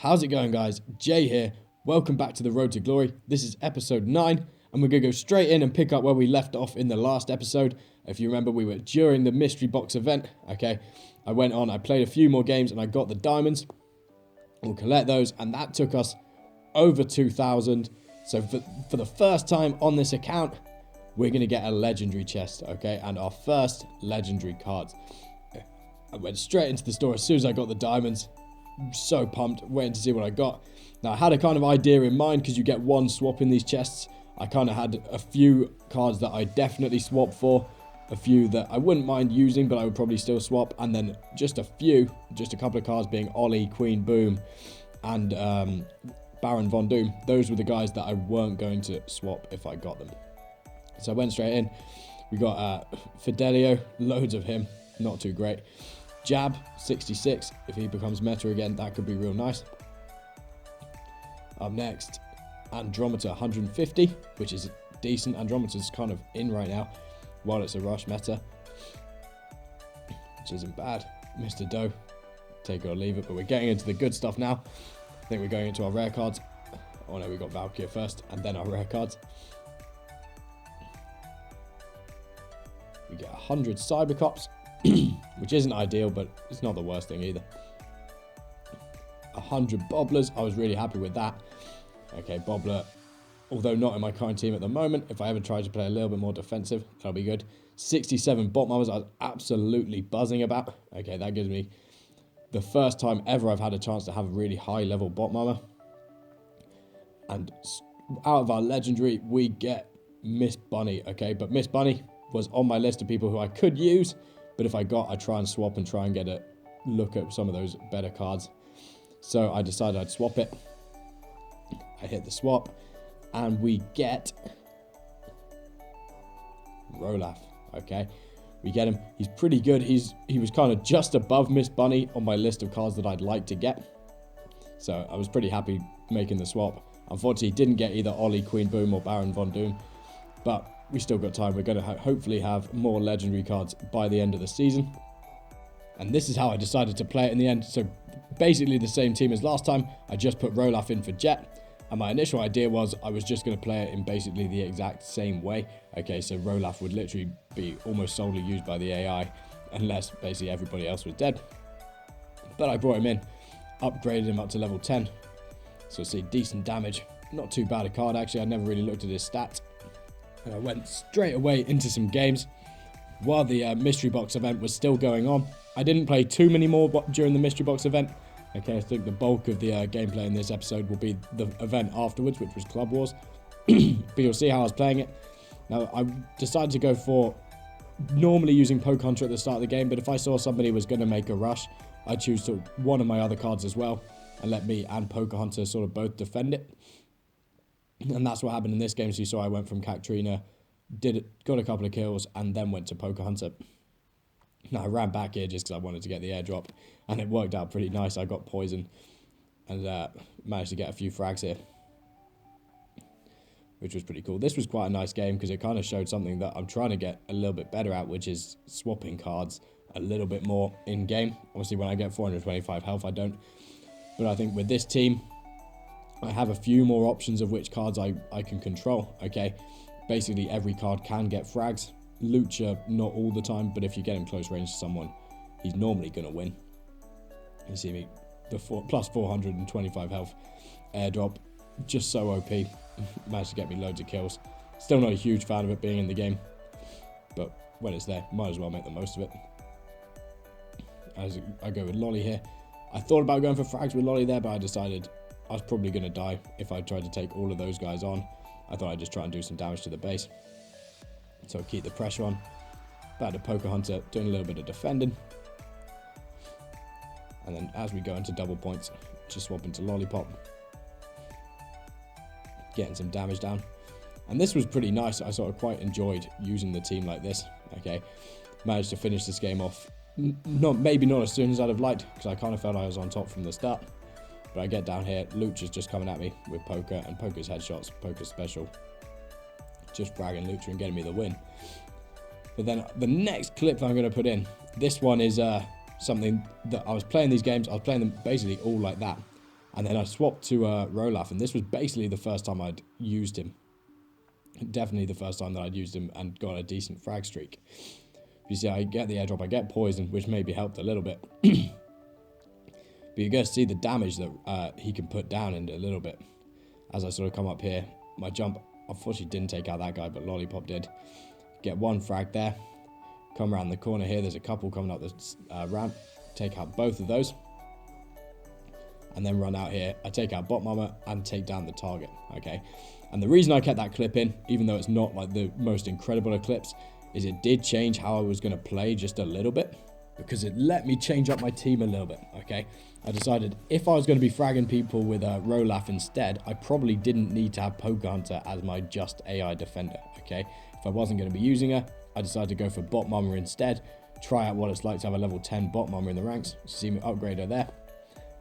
How's it going, guys? Jay here. Welcome back to the Road to Glory. This is episode 9, and we're going to go straight in and pick up where we left off in the last episode. If you remember, we were during the mystery box event, okay? I went on, I played a few more games, and I got the diamonds. We'll collect those, and that took us over 2,000. So for the first time on this account, we're going to get a legendary chest, okay? And our first legendary cards. I went straight into the store as soon as I got the diamonds. So pumped, waiting to see what I got. Now, I had a kind of idea in mind because you get one swap in these chests. I kind of had a few cards that I definitely swap for, a few that I wouldn't mind using, but I would probably still swap, and then just a couple of cards being Ollie, Queen Boom, and Baron Von Doom. Those were the guys that I weren't going to swap if I got them. So I went straight in. We got Fidelio, loads of him, not too great. Jab, 66. If he becomes meta again, that could be real nice. Up next, Andromeda, 150, which is decent. Andromeda's kind of in right now, while it's a rush meta, which isn't bad. Mr. Doe, take it or leave it, but we're getting into the good stuff now. I think we're going into our rare cards. Oh no, we got Valkyrie first, and then our rare cards. We get 100 Cybercops, which isn't ideal, but it's not the worst thing either. 100 Bobblers, I was really happy with that. Okay, Bobbler, although not in my current team at the moment, if I ever try to play a little bit more defensive, that'll be good. 67 Bot Mamas, I was absolutely buzzing about. Okay, that gives me the first time ever I've had a chance to have a really high level Bot Mama. And out of our legendary, we get Miss Bunny, okay? But Miss Bunny was on my list of people who I could use, but if I try and swap and try and get a look at some of those better cards. So I decided I'd swap it. I hit the swap, and we get Rolaf, okay? We get him. He's pretty good. He was kind of just above Miss Bunny on my list of cards that I'd like to get. So I was pretty happy making the swap. Unfortunately, didn't get either Ollie, Queen Boom, or Baron Von Doom, but we still got time. We're going to hopefully have more legendary cards by the end of the season. And this is how I decided to play it in the end. So basically the same team as last time. I just put Rolaf in for Jet. And my initial idea was I was just going to play it in basically the exact same way. Okay, so Rolaf would literally be almost solely used by the AI, unless basically everybody else was dead. But I brought him in, upgraded him up to level 10. So see, decent damage. Not too bad a card, actually. I never really looked at his stats. And I went straight away into some games while the mystery box event was still going on. I didn't play too many more during the mystery box event. Okay, I think the bulk of the gameplay in this episode will be the event afterwards, which was Club Wars. But you'll see how I was playing it. Now, I decided to go for normally using Poke Hunter at the start of the game, but if I saw somebody was going to make a rush, I'd choose one of my other cards as well and let me and Poke Hunter sort of both defend it. And that's what happened in this game. So you saw I went from Katrina, got a couple of kills, and then went to Poke Hunter. Now, I ran back here just because I wanted to get the airdrop, and it worked out pretty nice. I got poison and managed to get a few frags here, which was pretty cool. This was quite a nice game because it kind of showed something that I'm trying to get a little bit better at, which is swapping cards a little bit more in-game. Obviously, when I get 425 health, I don't. But I think with this team, I have a few more options of which cards I can control, okay? Basically, every card can get frags. Lucha, not all the time, but if you get him close range to someone, he's normally going to win. You see me, the plus 425 health airdrop, just so OP. Managed to get me loads of kills. Still not a huge fan of it being in the game, but when it's there, might as well make the most of it. As I go with Lolly here. I thought about going for frags with Lolly there, but I decided I was probably going to die if I tried to take all of those guys on. I thought I'd just try and do some damage to the base. So keep the pressure on. Back to Poke Hunter, doing a little bit of defending. And then as we go into double points, just swap into Lollipop. Getting some damage down. And this was pretty nice. I sort of quite enjoyed using the team like this. Okay, managed to finish this game off. Maybe not as soon as I'd have liked, because I kind of felt I was on top from the start. But I get down here, Lucha's just coming at me with Poker, and Poker's headshots, Poker's special. Just bragging Lucha and getting me the win. But then the next clip I'm going to put in, this one is something that I was playing these games, I was playing them basically all like that. And then I swapped to Rolaf, and this was basically the first time I'd used him. Definitely the first time that I'd used him and got a decent frag streak. You see, I get the airdrop, I get poison, which maybe helped a little bit. But you're going to see the damage that he can put down in a little bit. As I sort of come up here, my jump unfortunately didn't take out that guy, but Lollipop did. Get one frag there. Come around the corner here, there's a couple coming up this ramp. Take out both of those. And then run out here. I take out Bot Mama and take down the target, okay? And the reason I kept that clip in, even though it's not like the most incredible of clips, is it did change how I was going to play just a little bit, because it let me change up my team a little bit, okay? I decided if I was going to be fragging people with Rolaf instead, I probably didn't need to have Pocahontas as my just AI defender, okay? If I wasn't going to be using her, I decided to go for Bot Mama instead, try out what it's like to have a level 10 Bot Mama in the ranks. See me upgrade her there,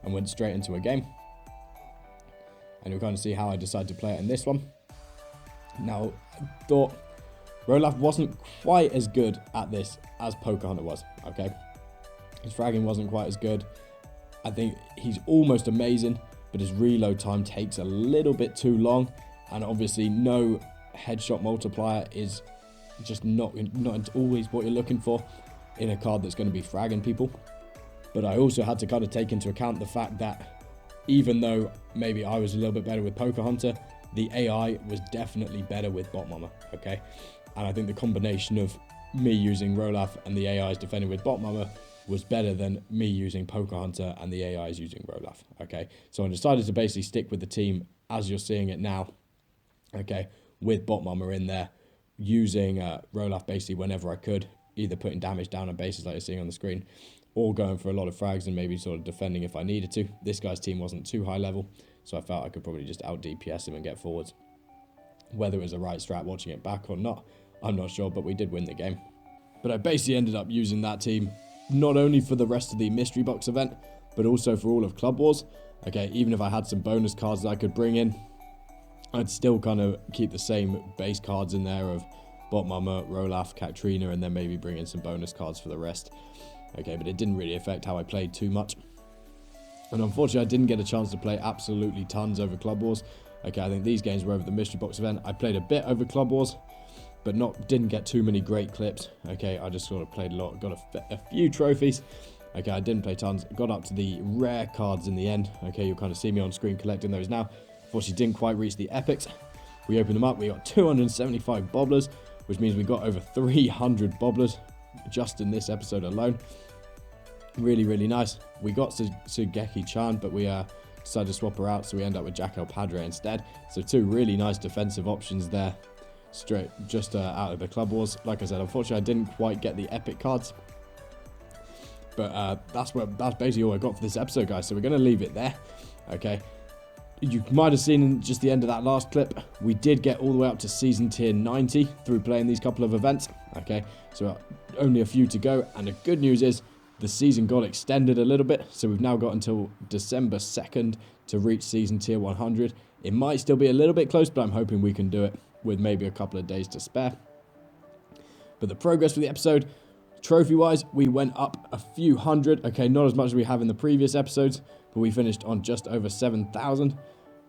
and went straight into a game. And you'll kind of see how I decided to play it in this one. Now, I thought Rolaf wasn't quite as good at this as Pocahontas was, okay? His fragging wasn't quite as good. I think he's almost amazing, but his reload time takes a little bit too long. And obviously no headshot multiplier is just not always what you're looking for in a card that's going to be fragging people. But I also had to kind of take into account the fact that even though maybe I was a little bit better with Pocahontas, the AI was definitely better with Bot Mama, okay? And I think the combination of me using Rolaf and the AIs defending with Bot Mama was better than me using Pocahontas and the AIs using Rolaf, okay? So I decided to basically stick with the team as you're seeing it now, okay, with Bot Mama in there, using Rolaf basically whenever I could, either putting damage down on bases like you're seeing on the screen, or going for a lot of frags and maybe sort of defending if I needed to. This guy's team wasn't too high level, so I felt I could probably just out DPS him and get forwards. Whether it was the right strat watching it back or not, I'm not sure, but we did win the game. But I basically ended up using that team not only for the rest of the mystery box event, but also for all of Club Wars. Okay, even if I had some bonus cards that I could bring in, I'd still kind of keep the same base cards in there of Bot Mama, Rolaf, Katrina, and then maybe bring in some bonus cards for the rest. Okay, but it didn't really affect how I played too much. And unfortunately, I didn't get a chance to play absolutely tons over Club Wars. Okay, I think these games were over the mystery box event. I played a bit over Club Wars, but didn't get too many great clips. Okay, I just sort of played a lot, got a few trophies. Okay, I didn't play tons, got up to the rare cards in the end. Okay, you'll kind of see me on screen collecting those now. Unfortunately, didn't quite reach the epics. We opened them up, we got 275 bobblers, which means we got over 300 bobblers just in this episode alone. Really, really nice. We got Sugeki-chan, but we decided to swap her out, so we end up with Jack El Padre instead. So two really nice defensive options there, straight just out of the Club Wars. Like I said, unfortunately, I didn't quite get the epic cards, but that's basically all I got for this episode, guys. So we're going to leave it there. Okay. You might have seen in just the end of that last clip, we did get all the way up to season tier 90 through playing these couple of events. Okay, so only a few to go, and the good news is the season got extended a little bit, so we've now got until December 2nd to reach season tier 100. It might still be a little bit close, but I'm hoping we can do it with maybe a couple of days to spare. But the progress for the episode, trophy-wise, we went up a few hundred. Okay, not as much as we have in the previous episodes, but we finished on just over 7,000.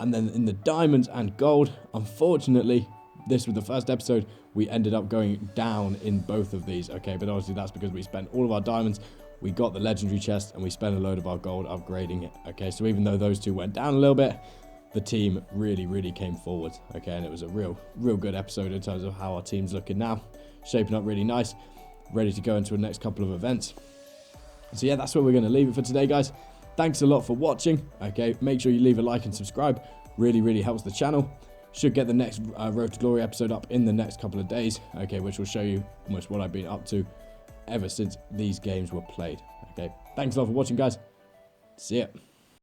And then in the diamonds and gold, unfortunately, this was the first episode, we ended up going down in both of these. Okay, but obviously that's because we spent all of our diamonds, we got the legendary chest, and we spent a load of our gold upgrading it. Okay, so even though those two went down a little bit, the team really, really came forward. Okay, and it was a real good episode in terms of how our team's looking now. Shaping up really nice, ready to go into the next couple of events. So yeah, that's where we're going to leave it for today, guys. Thanks a lot for watching. Okay, make sure you leave a like and subscribe. Really, really helps the channel. Should get the next Road to Glory episode up in the next couple of days. Okay, which will show you almost what I've been up to ever since these games were played. Okay, thanks a lot for watching, guys. See ya.